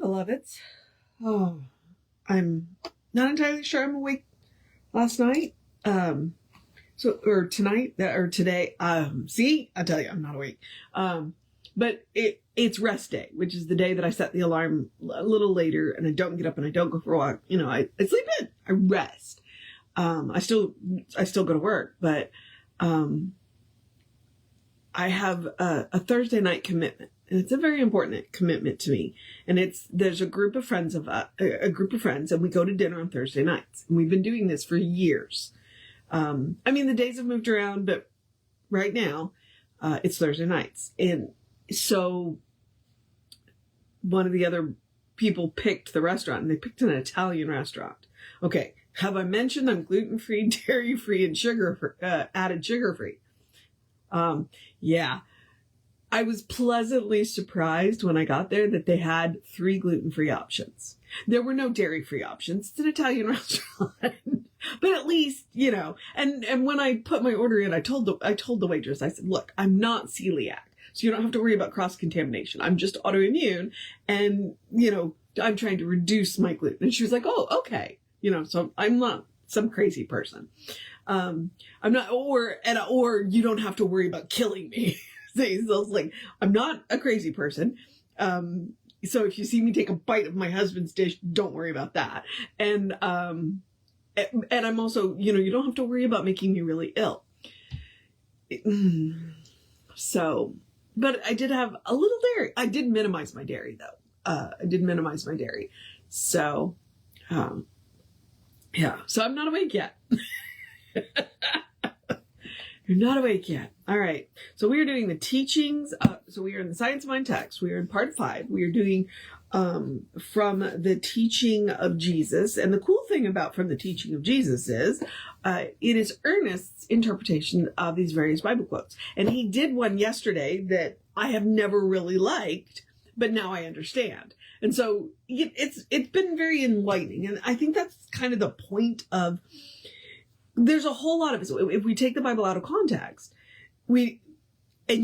beloveds. Oh, I'm not entirely sure I'm awake last night. Or tonight, or today. See, I tell you, I'm not awake. But it's rest day, which is the day that I set the alarm a little later and I don't get up and I don't go for a walk. You know, I sleep in, I rest. I still go to work, but, I have a Thursday night commitment, and it's a very important commitment to me. And there's a group of friends and we go to dinner on Thursday nights, and we've been doing this for years. I mean, the days have moved around, but right now, it's Thursday nights. And so one of the other people picked the restaurant, and they picked an Italian restaurant. Okay. Have I mentioned I'm gluten-free, dairy-free, and added sugar-free? Yeah. I was pleasantly surprised when I got there that they had 3 gluten-free options. There were no dairy-free options. It's an Italian restaurant. But at least, you know, and when I put my order in, I told the waitress, I said, look, I'm not celiac, so you don't have to worry about cross-contamination. I'm just autoimmune, and, you know, I'm trying to reduce my gluten. And she was like, oh, okay. You know, so I'm not some crazy person. I'm not, or you don't have to worry about killing me. So it's like, I'm not a crazy person. So if you see me take a bite of my husband's dish, don't worry about that. And I'm also, you know, you don't have to worry about making me really ill. So, but I did have a little dairy. I did minimize my dairy though. So, yeah, so I'm not awake yet. You're not awake yet. All right. So we are doing the teachings. So we are in the Science of Mind text. We are in part 5. We are doing from the teaching of Jesus. And the cool thing about from the teaching of Jesus is it is Ernest's interpretation of these various Bible quotes. And he did one yesterday that I have never really liked, but now I understand. And so it's been very enlightening. And I think that's kind of the point of, there's a whole lot of it. So if we take the Bible out of context, and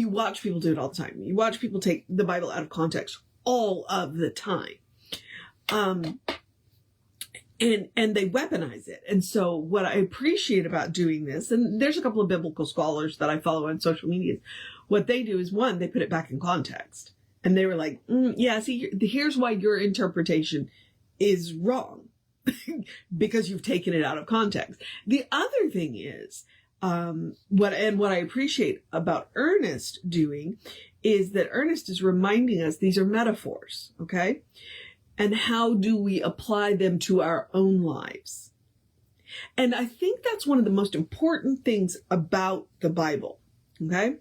you watch people do it all the time. You watch people take the Bible out of context all of the time. And they weaponize it. And so what I appreciate about doing this, and there's a couple of biblical scholars that I follow on social media, what they do is, one, they put it back in context. And they were like, yeah, see, here's why your interpretation is wrong. Because you've taken it out of context. The other thing is, what I appreciate about Ernest doing is that Ernest is reminding us these are metaphors, okay? And how do we apply them to our own lives? And I think that's one of the most important things about the Bible, okay?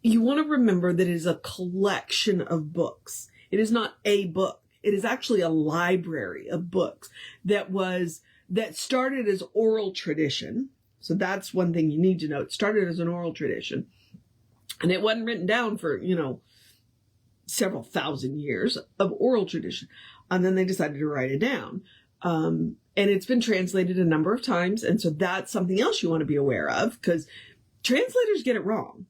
You want to remember that it is a collection of books. It is not a book. It is actually a library of books that started as oral tradition. So that's one thing you need to know. It started as an oral tradition, and it wasn't written down for, you know, several thousand years of oral tradition. And then they decided to write it down. And it's been translated a number of times. And so that's something else you want to be aware of, because translators get it wrong.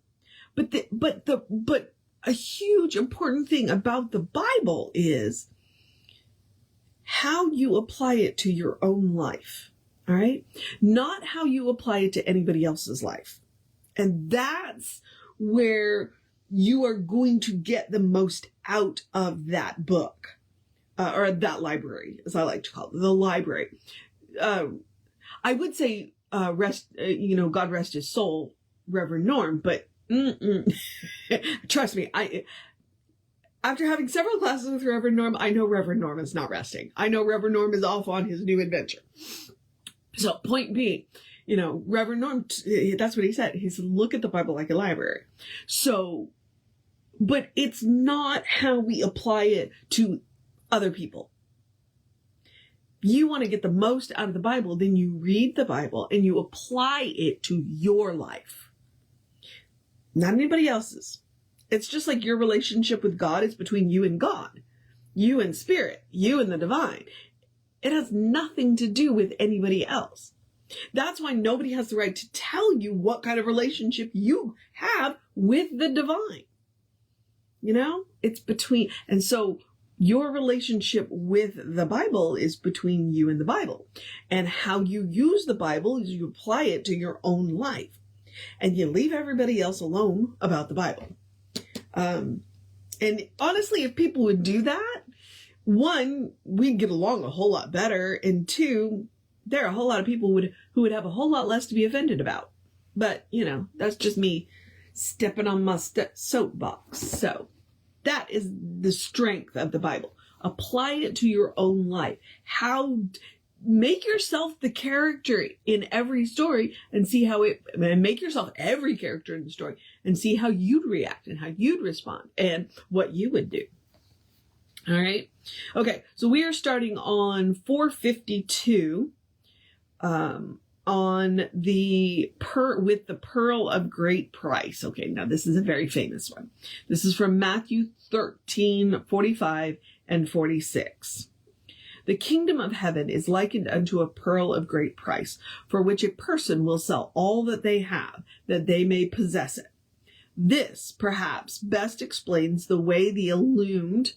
But a huge important thing about the Bible is how you apply it to your own life, all right? Not how you apply it to anybody else's life. And that's where you are going to get the most out of that book, or that library, as I like to call it, the library. I would say, God rest his soul, Reverend Norm, but trust me, after having several classes with Reverend Norm, I know Reverend Norm is not resting. I know Reverend Norm is off on his new adventure. So point being, you know, Reverend Norm, that's what he said. He said, look at the Bible like a library. So, but it's not how we apply it to other people. You want to get the most out of the Bible, then you read the Bible and you apply it to your life. Not anybody else's. It's just like your relationship with God is between you and God, you and spirit, you and the divine. It has nothing to do with anybody else. That's why nobody has the right to tell you what kind of relationship you have with the divine. You know, it's between. And so Your relationship with the Bible is between you and the Bible. And how you use the Bible is you apply it to your own life. And you leave everybody else alone about the Bible. And honestly, if people would do that, one, we'd get along a whole lot better. And two, there are a whole lot of people who would have a whole lot less to be offended about. But, that's just me stepping on my soapbox. So that is the strength of the Bible. Apply it to your own life. Make yourself the character in every story and make yourself every character in the story and see how you'd react and how you'd respond and what you would do. All right. Okay. So we are starting on 452, on with the pearl of great price. Okay. Now this is a very famous one. This is from Matthew 13:45 and 46. The kingdom of heaven is likened unto a pearl of great price, for which a person will sell all that they have, that they may possess it. This, perhaps, best explains the way the illumined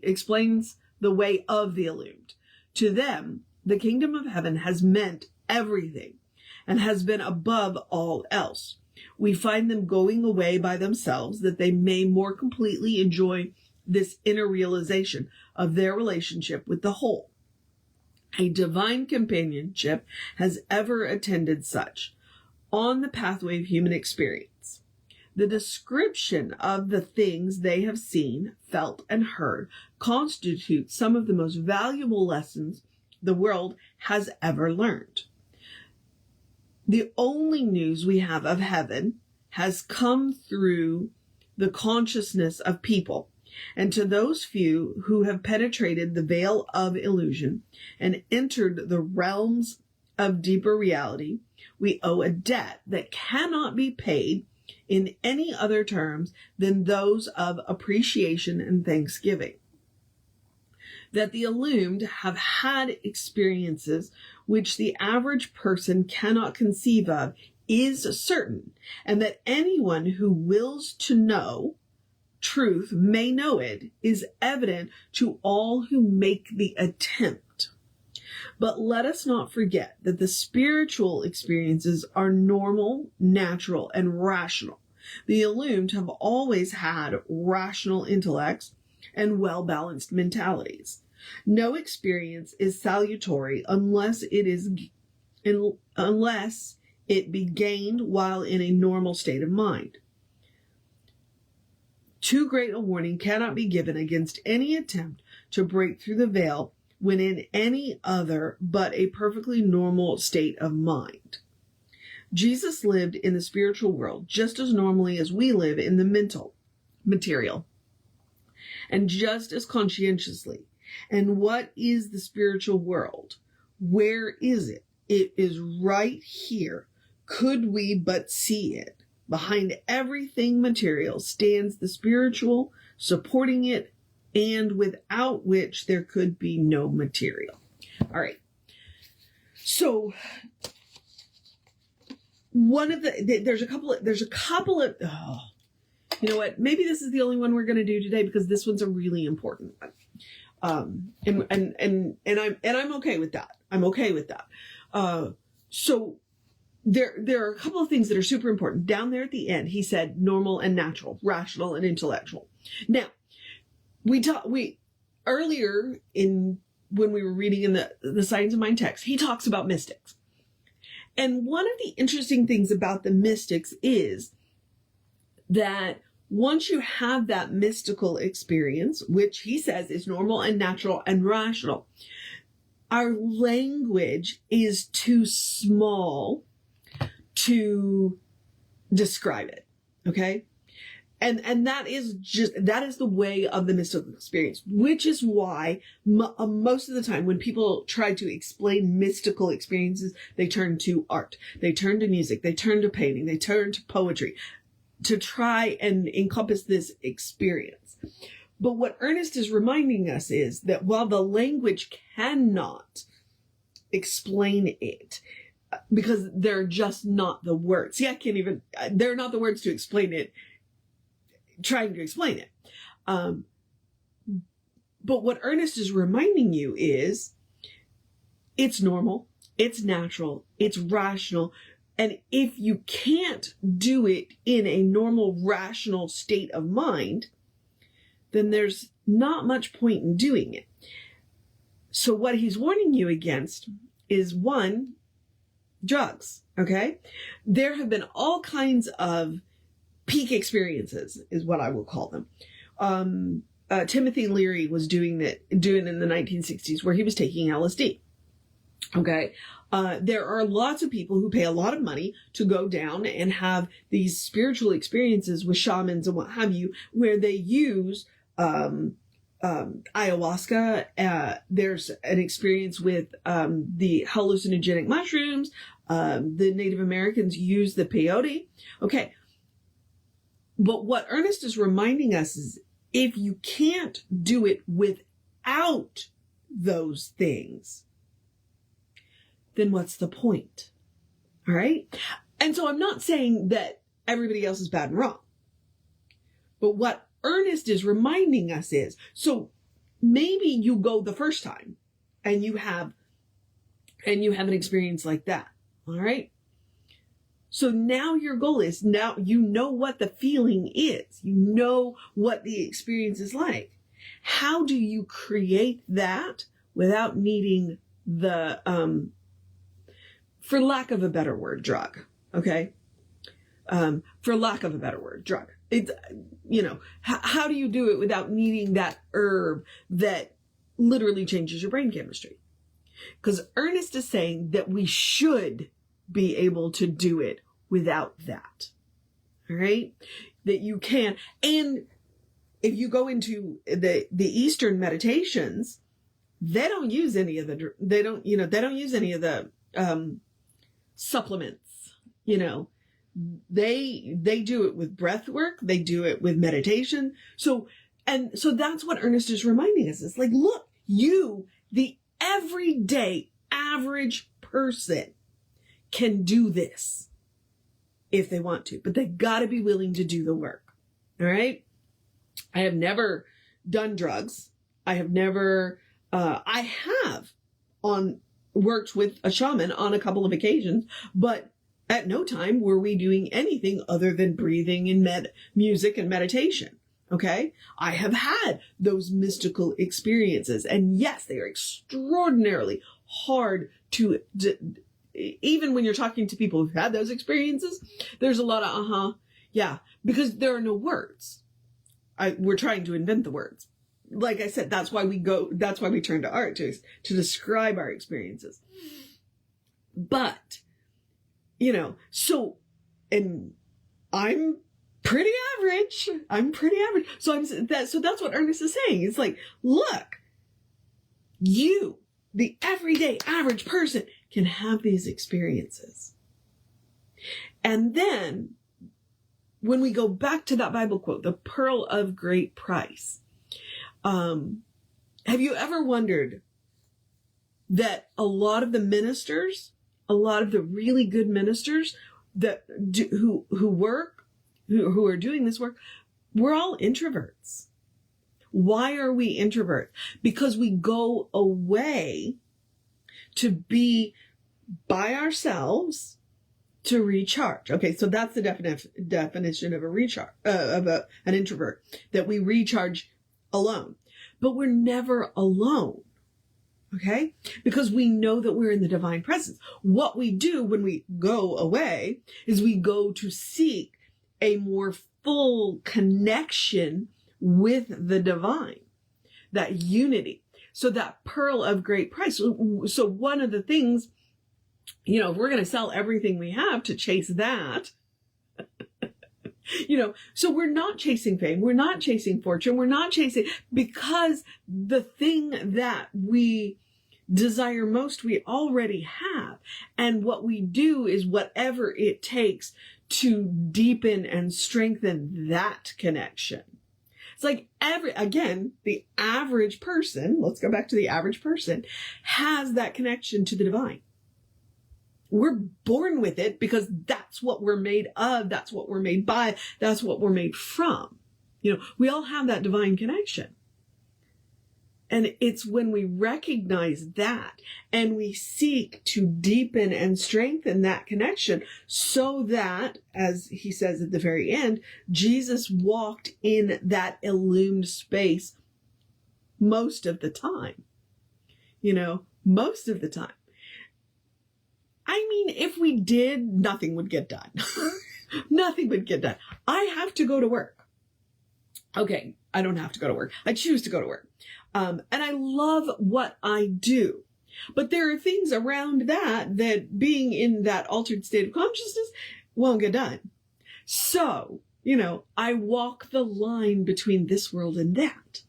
explains the way of the illumined. To them, the kingdom of heaven has meant everything and has been above all else. We find them going away by themselves that they may more completely enjoy this inner realization of their relationship with the whole. A divine companionship has ever attended such on the pathway of human experience. The description of the things they have seen, felt, and heard constitutes some of the most valuable lessons the world has ever learned. The only news we have of heaven has come through the consciousness of people. And to those few who have penetrated the veil of illusion and entered the realms of deeper reality, we owe a debt that cannot be paid in any other terms than those of appreciation and thanksgiving. That the illumined have had experiences which the average person cannot conceive of is certain, and that anyone who wills to know truth may know it is evident to all who make the attempt. But let us not forget that the spiritual experiences are normal, natural, and rational. The illumined have always had rational intellects and well-balanced mentalities. No experience is salutary unless it be gained while in a normal state of mind. Too great a warning cannot be given against any attempt to break through the veil when in any other but a perfectly normal state of mind. Jesus lived in the spiritual world just as normally as we live in the material, and just as conscientiously. And what is the spiritual world? Where is it? It is right here. Could we but see it? Behind everything material stands the spiritual, supporting it, and without which there could be no material. All right. So there's a couple of, you know what? Maybe this is the only one we're going to do today because this one's a really important one. And I'm okay with that. I'm okay with that. So there are a couple of things that are super important. Down there at the end, he said normal and natural, rational and intellectual. Now, earlier when we were reading in the Science of Mind text, he talks about mystics. And one of the interesting things about the mystics is that once you have that mystical experience, which he says is normal and natural and rational, our language is too small to describe it. Okay. And that is the way of the mystical experience, which is why most of the time when people try to explain mystical experiences, they turn to art, they turn to music, they turn to painting, they turn to poetry to try and encompass this experience. But what Ernest is reminding us is that while the language cannot explain it, because they're just not the words. See, they're not the words to explain it. trying to explain it. But what Ernest is reminding you is it's normal, it's natural, it's rational. And if you can't do it in a normal, rational state of mind, then there's not much point in doing it. So what he's warning you against is, one, drugs, okay? There have been all kinds of peak experiences, is what I will call them. Timothy Leary was doing in the 1960s, where he was taking LSD. Okay. There are lots of people who pay a lot of money to go down and have these spiritual experiences with shamans and what have you, where they use ayahuasca. There's an experience with the hallucinogenic mushrooms. The Native Americans use the peyote. Okay. But what Ernest is reminding us is, if you can't do it without those things, then what's the point? All right? And so I'm not saying that everybody else is bad and wrong. But what Ernest is reminding us is, so maybe you go the first time and you have an experience like that. All right? So now your goal is, now you know what the feeling is. You know what the experience is like. How do you create that without needing the, for lack of a better word, drug? Okay? For lack of a better word, drug. It's, how do you do it without needing that herb that literally changes your brain chemistry? Because Ernest is saying that we should be able to do it without that. All right? That you can. And if you go into the Eastern meditations, they don't use any of the, they don't use any of the supplements. They do it with breath work. They do it with meditation. So that's what Ernest is reminding us. It's like, look, you, the everyday average person, can do this if they want to, but they got to be willing to do the work. All right. I have never done drugs. I have never, I have worked with a shaman on a couple of occasions, but at no time were we doing anything other than breathing and music and meditation. Okay. I have had those mystical experiences, and yes, they are extraordinarily hard to even when you're talking to people who've had those experiences, there's a lot of, yeah, because there are no words. We're trying to invent the words. Like I said, that's why we turn to art to describe our experiences. But, and I'm pretty average. So that's what Ernest is saying. It's like, look, you, the everyday average person, can have these experiences. And then when we go back to that Bible quote, the pearl of great price, have you ever wondered that a lot of the ministers, a lot of the really good ministers who are doing this work, we're all introverts. Why are we introverts? Because we go away to be by ourselves to recharge. Okay, so that's the definition of an introvert, that we recharge alone. But we're never alone. Okay? Because we know that we're in the divine presence. What we do when we go away is we go to seek a more full connection with the divine, that unity. So that pearl of great price. So one of the things, if we're going to sell everything we have to chase that, so we're not chasing fame. We're not chasing fortune. We're not chasing, because the thing that we desire most, we already have. And what we do is whatever it takes to deepen and strengthen that connection. It's like the average person, let's go back to the average person, has that connection to the divine. We're born with it because that's what we're made of. That's what we're made by. That's what we're made from. We all have that divine connection. And it's when we recognize that and we seek to deepen and strengthen that connection so that, as he says at the very end, Jesus walked in that illumined space most of the time. Most of the time. I mean, if we did, nothing would get done. Nothing would get done. I have to go to work. Okay, I don't have to go to work. I choose to go to work. And I love what I do. But there are things around that being in that altered state of consciousness won't get done. So, I walk the line between this world and that.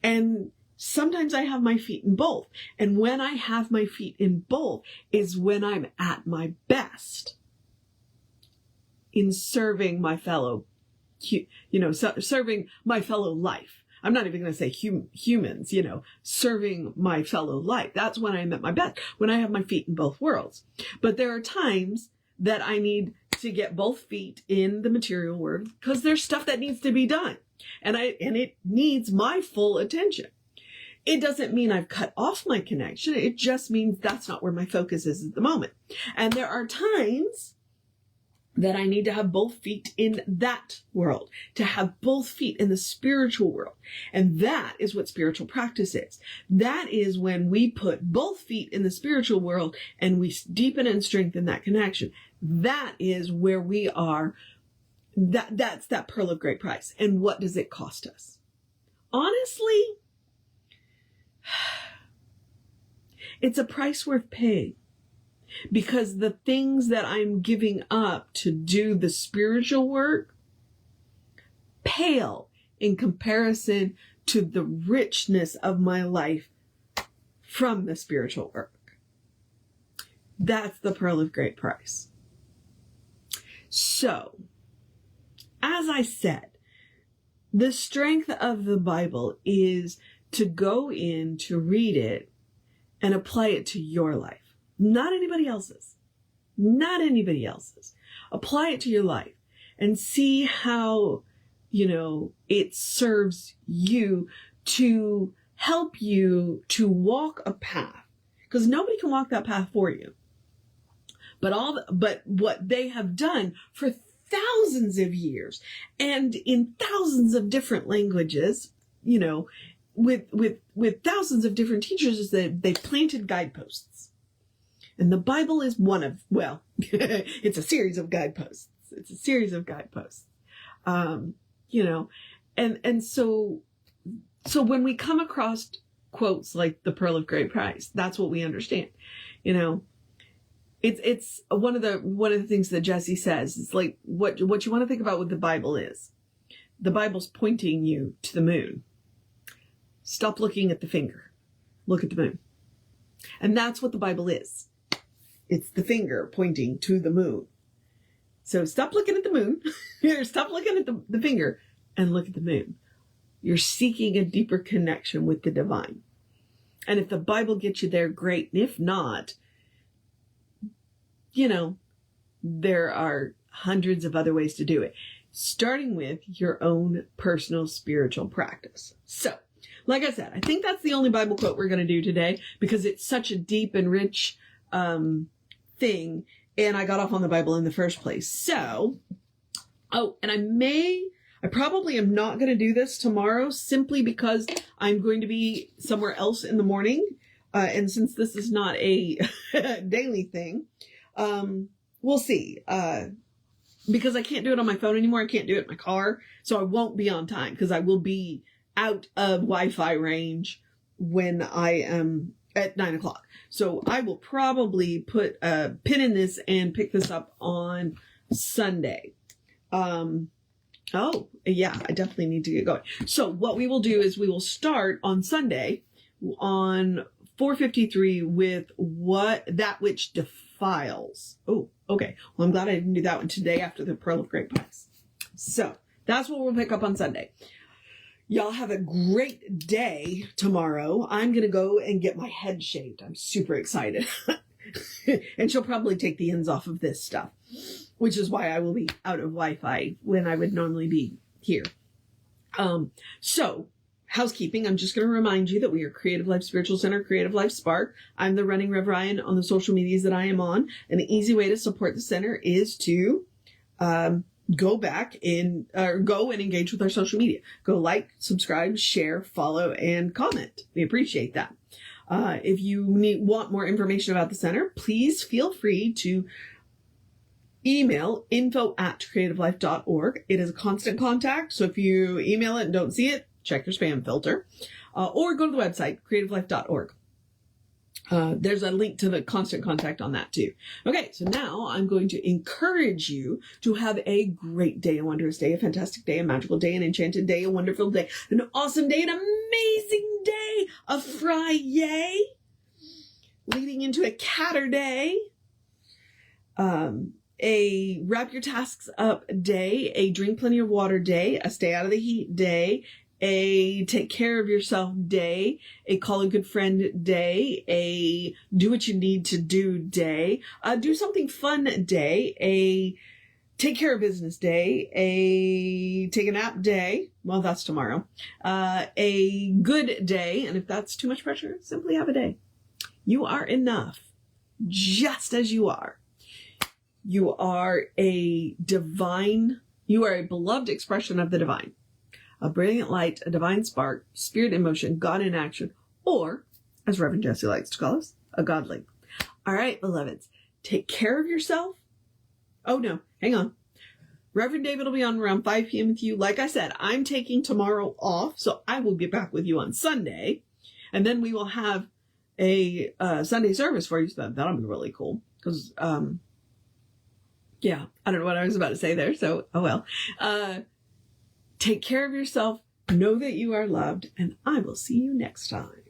And sometimes I have my feet in both. And when I have my feet in both is when I'm at my best in serving my fellow, serving my fellow life. I'm not even going to say humans, serving my fellow life. That's when I'm at my best, when I have my feet in both worlds. But there are times that I need to get both feet in the material world because there's stuff that needs to be done. And it needs my full attention. It doesn't mean I've cut off my connection. It just means that's not where my focus is at the moment. And there are times that I need to have both feet in that world, to have both feet in the spiritual world. And that is what spiritual practice is. That is when we put both feet in the spiritual world and we deepen and strengthen that connection. That is where we are. That's that pearl of great price. And what does it cost us? Honestly, it's a price worth paying. Because the things that I'm giving up to do the spiritual work pale in comparison to the richness of my life from the spiritual work. That's the pearl of great price. So, as I said, the strength of the Bible is to go in, to read it, and apply it to your life. Not anybody else's. Not anybody else's. Apply it to your life and see how, it serves you to help you to walk a path. Because nobody can walk that path for you. But what they have done for thousands of years and in thousands of different languages, with thousands of different teachers, is that they've planted guideposts. And the Bible is one of, it's a series of guideposts. It's a series of guideposts. And so when we come across quotes like the pearl of great price, that's what we understand. It's one of the things that Jesse says. It's like what you want to think about with the Bible is the Bible's pointing you to the moon. Stop looking at the finger. Look at the moon. And that's what the Bible is. It's the finger pointing to the moon. So stop looking at the moon. Stop looking at the finger and look at the moon. You're seeking a deeper connection with the divine. And if the Bible gets you there, great. And if not, there are hundreds of other ways to do it, starting with your own personal spiritual practice. So, like I said, I think that's the only Bible quote we're going to do today because it's such a deep and rich thing, and I got off on the Bible in the first place. So, and I probably am not going to do this tomorrow simply because I'm going to be somewhere else in the morning, and since this is not a daily thing, we'll see. Because I can't do it on my phone anymore, I can't do it in my car, so I won't be on time because I will be out of Wi-Fi range when I am at 9:00. So I will probably put a pin in this and pick this up on Sunday. Oh, yeah, I definitely need to get going. So what we will do is we will start on Sunday on 453 with that which defiles. Oh, okay. Well, I'm glad I didn't do that one today after the Pearl of Great Price. So that's what we'll pick up on Sunday. Y'all have a great day tomorrow. I'm going to go and get my head shaved. I'm super excited. And she'll probably take the ends off of this stuff, which is why I will be out of Wi-Fi when I would normally be here. So housekeeping, I'm just going to remind you that we are Creative Life Spiritual Center, Creative Life Spark. I'm the running Rev Ryan on the social medias that I am on. And the easy way to support the center is to go and engage with our social media. Go like, subscribe, share, follow, and comment. We appreciate that. If you want more information about the center, please feel free to email info@creativelife.org. It is a constant contact, so if you email it and don't see it, check your spam filter. Or go to the website, creativelife.org. There's a link to the constant contact on that too. Okay, so now I'm going to encourage you to have a great day, a wondrous day, a fantastic day, a magical day, an enchanted day, a wonderful day, an awesome day, an amazing day, a Friday, leading into a catter day, a wrap your tasks up day, a drink plenty of water day, a stay out of the heat day, a take care of yourself day, a call a good friend day, a do what you need to do day, do something fun day, a take care of business day, a take a nap day. Well, that's tomorrow. A good day. And if that's too much pressure, simply have a day. You are enough just as you are. You are a beloved expression of the divine. A brilliant light, a divine spark, spirit in motion, God in action, or, as Reverend Jesse likes to call us, a godling. All right, beloveds, take care of yourself. Oh, no, hang on. Reverend David will be on around 5 p.m. with you. Like I said, I'm taking tomorrow off, so I will get back with you on Sunday, and then we will have a Sunday service for you, so that'll be really cool, because, yeah, I don't know what I was about to say there, so, oh well. Take care of yourself, know that you are loved, and I will see you next time.